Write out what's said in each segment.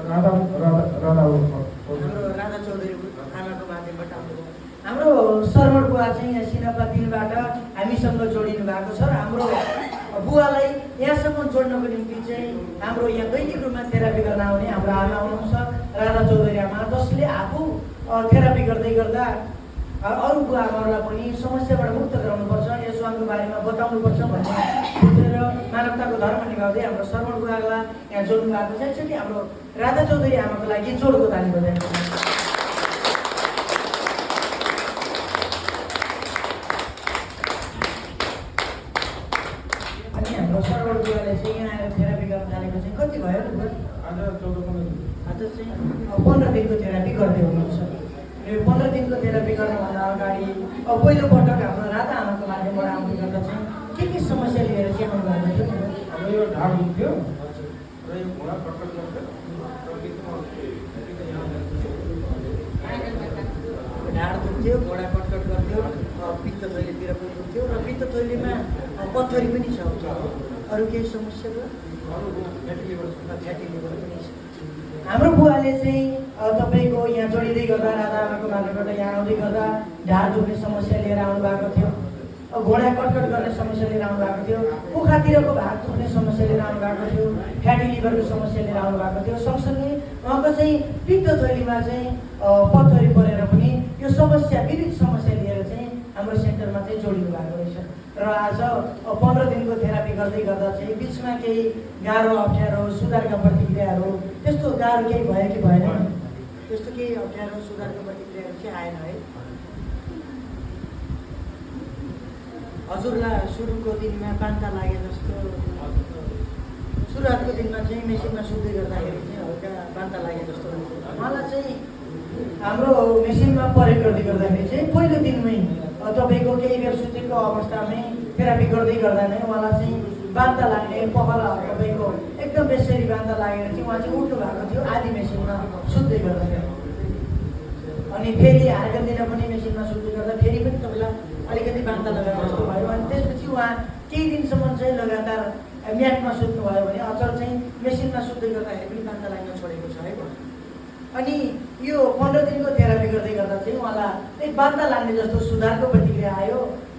राधा चौधरी आमाको माध्यमबाट आउनुभयो। हाम्रो शरवण बुवा चाहिँ यहाँ सिनपा 3बाट हामीसँग जोडिनु भएको छ र हाम्रो बुवालाई यहाँसम्म जोड्नको निम्ति चाहिँ हाम्रो यहाँ दैनिक रूपमा थेरापी गर्न आउने हाम्रो आमा हुनुहुन्छ राधा चौधरी आमा, जसले आफू थेरापी गर्दै गर्दा अरू बुवा आमाहरूलाई पनि समस्याबाट मुक्त गराउनुपर्छ, यशोको बारेमा बताउनुपर्छ भन्ने सोचेर मानवताको धर्म निभाउँदै हाम्रो शरवण बुवालाई यहाँ जोड्नु भएको छ। यसरी हाम्रो राधा चौधरी आमाको लागि जोडको ताली बजाएको छ। अनि हाम्रो शरवण बुवाले चाहिँ यहाँ आएर थेरापी गर्न जानेको चाहिँ कति भयो? आज चाहिँ 15 दिनको थेरापी गर्दै हुनुहुन्छ। यो 15 दिनको थेरापी गर्नुभन्दा अगाडि पहिलोपटक हाम्रो राधा आमाको माध्यमबाट आउनु गर्दा चाहिँ के समस्या लिएर चाहिँ आउनु भएको थियो? यो ढाड दुख्थ्यो र यो घोडा कटकट गर्थ्यो। ढाड दुख्थ्यो, घोडा कटकट गर्थ्यो, पित्त थैलीतिर पनि दुख्थ्यो र पित्त थैलीमा पत्थरी पनि छ। अरू केही समस्या भयो? फ्याटी लिभर पनि छ। हाम्रो बुवाले चाहिँ तपाईँको यहाँ जोडिँदै गर्दा राधा आमाको माध्यमबाट यहाँ आउँदै गर्दा ढाड दुख्ने समस्या लिएर आउनु भएको थियो, घोडा कटकट गर्ने समस्या लिएर आउनु भएको थियो, कुखातिरको भाग दुख्ने समस्या लिएर आउनु भएको थियो, फ्याटी लिभरको समस्या लिएर आउनु भएको थियो। सँगसँगै उहाँको चाहिँ पित्त थैलीमा चाहिँ पत्थरी परेर पनि यो समस्या विविध समस्या लिएर चाहिँ हाम्रो सेन्टरमा चाहिँ जोडिनु भएको रहेछ। र आज 15 दिनको थेरापी गर्दै गर्दा चाहिँ बिचमा केही गाह्रो अप्ठ्यारो सुधारका प्रतिक्रियाहरू त्यस्तो गाह्रो केही भयो कि भएन? त्यस्तो केही अप्ठ्यारो सुधारको प्रतिक्रियाहरू चाहिँ आएन है? हजुरलाई सुरुको दिनमा पान्ता लागे जस्तो, सुरुवातको दिनमा चाहिँ मेसिनमा सुत्दै गर्दाखेरि चाहिँ हल्का पान्ता लागे जस्तो मलाई चाहिँ हाम्रो मेसिनमा प्रयोग गर्दै गर्दाखेरि चाहिँ पहिलो दिनमै तपाईँको केही बेर सुतेको अवस्थामै थेरापी गर्दै गर्दा नै उहाँलाई चाहिँ बान्ता लाग्ने पहला तपाईँको एकदम बेसरी बान्ता लागेर चाहिँ उहाँ चाहिँ उठ्नु भएको थियो आधी मेसिनमा सुत्दै गर्दाखेरि। अनि फेरि अर्को दिन पनि मेसिनमा सुत्दै गर्दा फेरि पनि तपाईँलाई अलिकति बान्ता लगाएको जस्तो भयो। अनि त्यसपछि उहाँ केही दिनसम्म चाहिँ लगातार म्याटमा सुत्नुभयो भने अचल चाहिँ मेसिनमा सुत्दै गर्दाखेरि पनि बान्ता लाग्न छोडेको छ है। अनि यो 15 दिनको थेरापी गर्दै गर्दा चाहिँ उहाँलाई एक बान्ता लाग्ने जस्तो सुधारको प्रतिक्रिया आयो,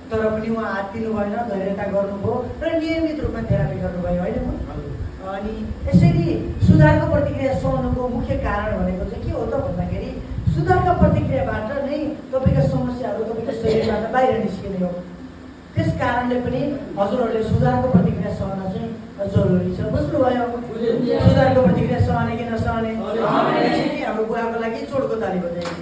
तर पनि उहाँ आत्तिनु भएन, धैर्यता गर्नुभयो र नियमित रूपमा थेरापी गर्नुभयो होइन। अनि यसरी सुधारको प्रतिक्रिया सहनुको मुख्य कारण भनेको चाहिँ के हो त भन्दाखेरि सुधारका प्रतिक्रियाबाट नै तपाईँका समस्याहरू तपाईँको शरीरबाट बाहिर निस्किने हो। त्यस कारणले पनि हजुरहरूले सुधारको प्रतिक्रिया सहन चाहिँ जरुरी छ। बुझ्नुभयो? सुधारको प्रतिक्रिया सहने कि नसहने? यसरी हाम्रो बुवाको लागि जोडको ताली बजाइयो।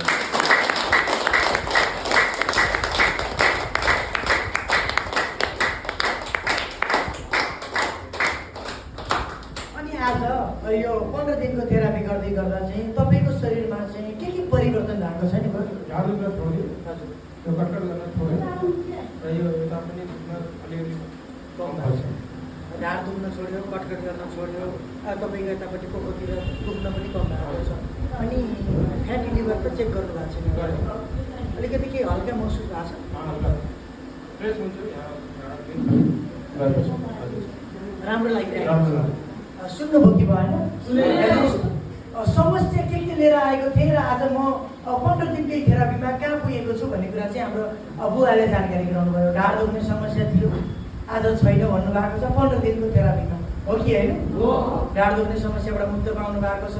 अनि आज यो 15 दिनको थेरापी गर्दै गर्दा चाहिँ तपाईँको शरीरमा चाहिँ के परिवर्तन भएको छ नि? ढाड दुख्न छोड्यो, यो कटकट गर्न छोड्यो र यो यता पनि दुख्न अलिअलि कम भएको छ। ढाड दुख्न छोड्यो, कटकट गर्न छोड्यो, तपाईँको यतापट्टि कोकोतिर दुख्न पनि कम भएको छ। अनि फ्याटी लिभर त चेक गर्नु भएको छैन? अलिकति केही हल्का महसुस भएको छ? फ्रेस हुन्छ, राम्रो लागिरहेको छ। सुन्नुभयो कि भएन? समस्या के लिएर आएको थिएँ र आज म 15 दिनकै थेरापीमा कहाँ पुगेको छु भन्ने कुरा चाहिँ हाम्रो बुवाले जानकारी गराउनु भयो। ढाड दुख्ने समस्या थियो, आज छैन भन्नुभएको छ 15 दिनको थेरापीमा, हो कि होइन? ढाड दुख्ने समस्याबाट मुक्त पाउनु भएको छ।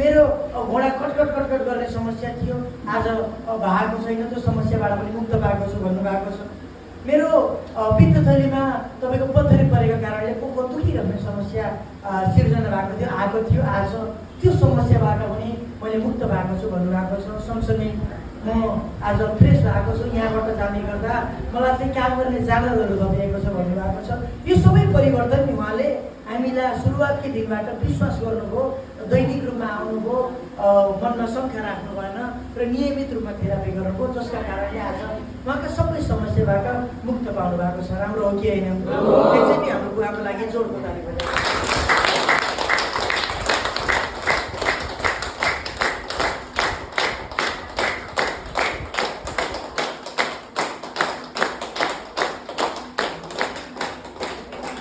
मेरो घोडा कटकट गर्ने समस्या थियो, आज भएको छैन, त्यो समस्याबाट पनि मुक्त भएको छु भन्नुभएको छ। मेरो पित्त थैलीमा तपाईँको पत्थरी परेको कारणले पोको दुखिरहने समस्या सिर्जना भएको थियो, आएको थियो, आज त्यो समस्याबाट पनि मैले मुक्त भएको छु भन्नुभएको छ। सँगसँगै म आज फ्रेस भएको छु, यहाँबाट जाने गर्दा मलाई चाहिँ काम गर्ने जागरहरू भइएको छ भन्नुभएको छ। यो सबै परिवर्तन नि उहाँले हामीलाई सुरुवातकै दिनबाट विश्वास गर्नुभयो, दैनिक रूपमा आउनुभयो, मनमा शङ्का राख्नु भएन र नियमित रूपमा थेरापी गर्नुभयो, जसका कारणले आज उहाँका सबै समस्याबाट मुक्त पाउनु भएको छ। राम्रो हो कि होइन? एकचोटि हाम्रो बुवाको लागि जोडको ताली बजाउँ।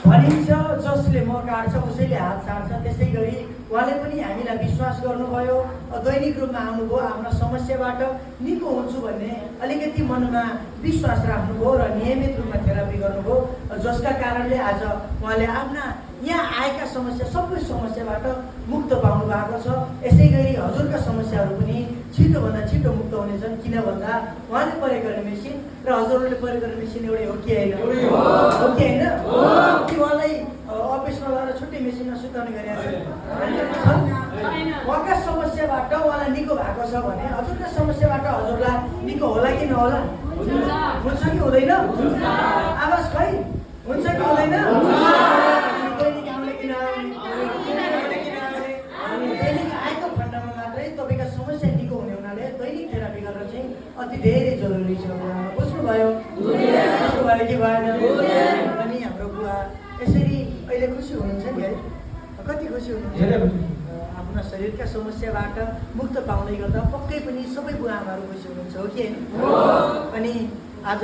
भनिन्छ जसले म काट्छ उसैले हात छाड्छ, त्यसै गरी उहाँले पनि हामीलाई विश्वास गर्नुभयो, दैनिक रूपमा आउनुभयो, आफ्ना समस्याबाट निको हुन्छु भन्ने अलिकति मनमा विश्वास राख्नुभयो र नियमित रूपमा थेरापी गर्नुभयो, जसका कारणले आज उहाँले आफ्ना यहाँ आएका समस्या सबै समस्याबाट मुक्त पाउनु भएको छ। यसै गरी हजुरका समस्याहरू पनि छिटोभन्दा छिटो मुक्त हुनेछन्, किन भन्दा उहाँले प्रयोग गर्ने मेसिन र हजुरहरूले प्रयोग गर्ने मेसिन एउटै हो कि होइन? हो कि होइन? कि उहाँलाई अफिसमा गएर छुट्टै मेसिनमा सुताउने गरेको छ? उहाँका समस्याबाट उहाँलाई निको भएको छ भने हजुरका समस्याबाट हजुरलाई निको होला कि नहोला? हुन्छ कि हुँदैन? आवाज खै हुन्छ कि हुँदैन? दैनिक आएको खण्डमा मात्रै तपाईँका समस्या निको हुने हुनाले दैनिक थेरापी गरेर चाहिँ अति धेरै जरुरी छ। बुझ्नुभयो? बुझ्नुभयो कि भएन? अनि हाम्रो बुवा यसरी अहिले खुसी हुनुहुन्छ नि है? कति खुसी हुनुहुन्छ? आफ्ना शरीरका समस्याबाट मुक्त पाउँदै गर्दा पक्कै पनि सबै बुवा आमाहरू खुसी हुनुहुन्छ, हो कि होइन? अनि आज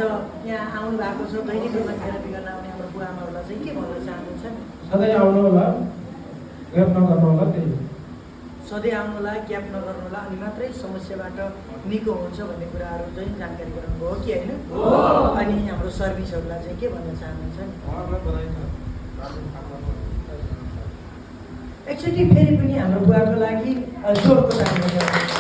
यहाँ आउनु भएको छ, दैनिक रूपमा थेरापी गर्न आउने हाम्रो बुवा आमाहरूलाई चाहिँ के भन्न चाहनुहुन्छ? सधैँ आउनु होला, ग्याप नगर्नु होला, त्यही सधैँ आउनुहोला, ग्याप नगर्नुहोला, अनि मात्रै समस्याबाट निको हुन्छ भन्ने कुराहरू चाहिँ जानकारी गराउनुभयो, हो कि होइन? अनि हाम्रो सर्भिसहरूलाई चाहिँ के भन्न चाहनुहुन्छ? एकचोटि फेरि पनि हाम्रो बुवाको लागि जोडको ताली बजाउनुहोस्।